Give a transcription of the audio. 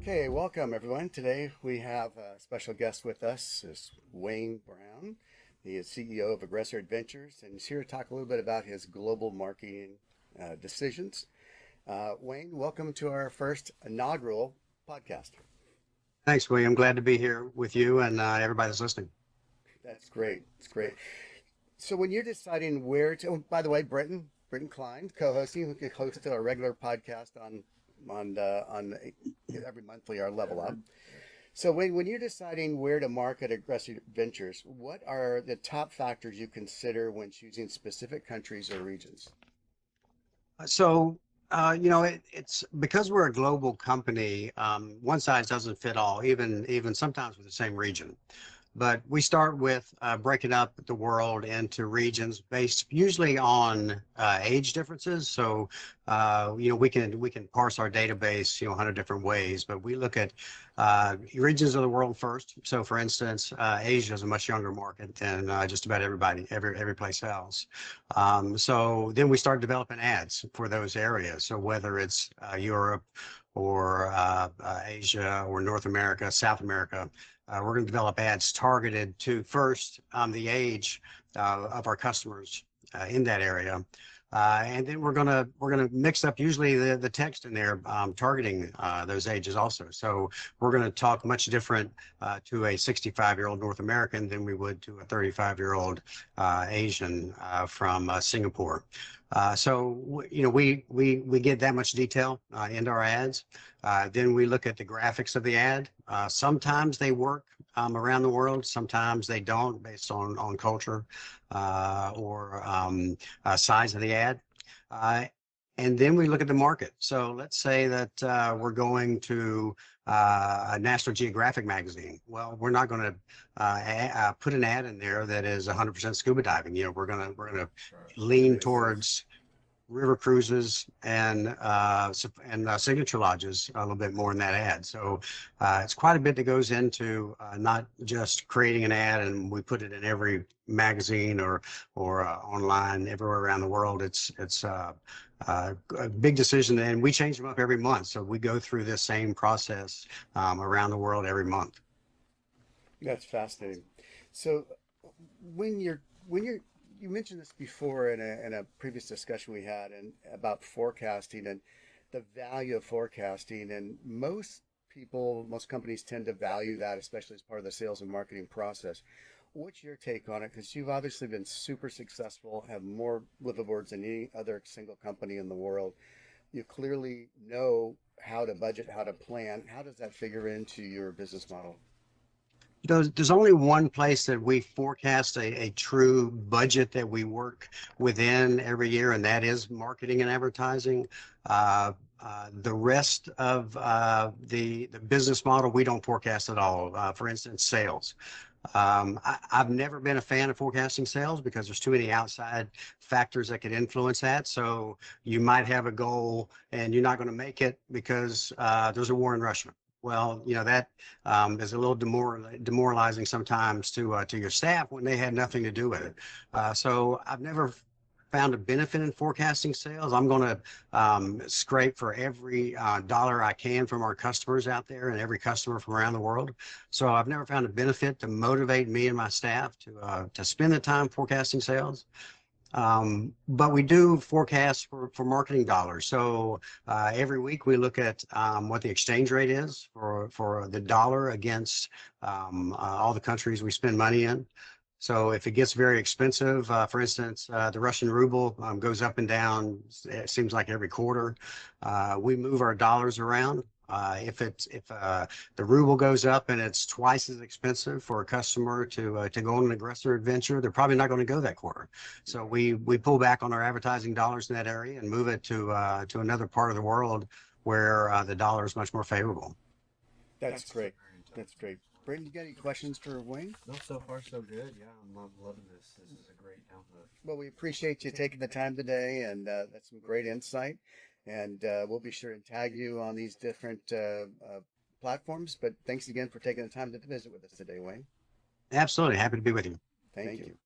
Okay, welcome everyone. Today we have a special guest with us, is Wayne Brown. He is CEO of Aggressor Adventures, and he's here to talk a little bit about his global marketing decisions. Wayne, welcome to our first inaugural podcast. Thanks, William. Glad to be here with you and everybody that's listening. That's great. It's great. So when you're deciding where to, oh, by the way, Britain Cline, co-hosting, who can host a regular podcast on every monthly our Level Up. So when you're deciding where to market Aggressive Ventures, what are the top factors you consider when choosing specific countries or regions? It's because we're a global company. One size doesn't fit all, even sometimes with the same region. But we start with breaking up the world into regions based usually on age differences. We can parse our database 100 different ways, but we look at regions of the world first. So, for instance, Asia is a much younger market than just about every place else. So then we start developing ads for those areas. So whether it's Europe or Asia or North America, South America. We're going to develop ads targeted to first the age of our customers in that area, and then we're gonna mix up usually the text in there, targeting those ages also. So we're going to talk much different to a 65-year-old North American than we would to a 35-year-old Asian from Singapore. We get that much detail into our ads. Then we look at the graphics of the ad. Sometimes they work around the world. Sometimes they don't, based on culture or size of the ad. And then we look at the market. So let's say that we're going to a National Geographic magazine. Well, we're not going to put an ad in there that is 100% scuba diving. We're going to lean towards river cruises and signature lodges a little bit more in that ad. So it's quite a bit that goes into not just creating an ad and we put it in every magazine or online everywhere around the world. It's a big decision, and we change them up every month. So we go through this same process around the world every month. That's fascinating. So when you're you mentioned this before in a previous discussion we had and about forecasting and the value of forecasting, and most companies tend to value that, especially as part of the sales and marketing process. What's your take on it? Because you've obviously been super successful, have more liveaboards than any other single company in the world. You clearly know how to budget, how to plan. How does that figure into your business model? There's only one place that we forecast a true budget that we work within every year, and that is marketing and advertising. The rest of the business model, we don't forecast at all. For instance, sales. I've never been a fan of forecasting sales because there's too many outside factors that could influence that. So you might have a goal and you're not going to make it because there's a war in Russia. Well, that is a little demoralizing sometimes to your staff when they had nothing to do with it. So I've never found a benefit in forecasting sales. I'm going to scrape for every dollar I can from our customers out there and every customer from around the world. So I've never found a benefit to motivate me and my staff to spend the time forecasting sales. But we do forecast for marketing dollars. So every week we look at what the exchange rate is for the dollar against all the countries we spend money in. So if it gets very expensive, for instance, the Russian ruble goes up and down, it seems like every quarter. We move our dollars around. If the ruble goes up and it's twice as expensive for a customer to go on an aggressor adventure, they're probably not going to go that quarter. So we pull back on our advertising dollars in that area and move it to another part of the world where the dollar is much more favorable. That's great. That's great. Brandon, you got any questions for Wayne? No, so far so good. Yeah, I'm loving this. This is a great outlook. Well, we appreciate you taking the time today, and that's some great insight. And we'll be sure and tag you on these different platforms. But thanks again for taking the time to visit with us today, Wayne. Absolutely. Happy to be with you. Thank you.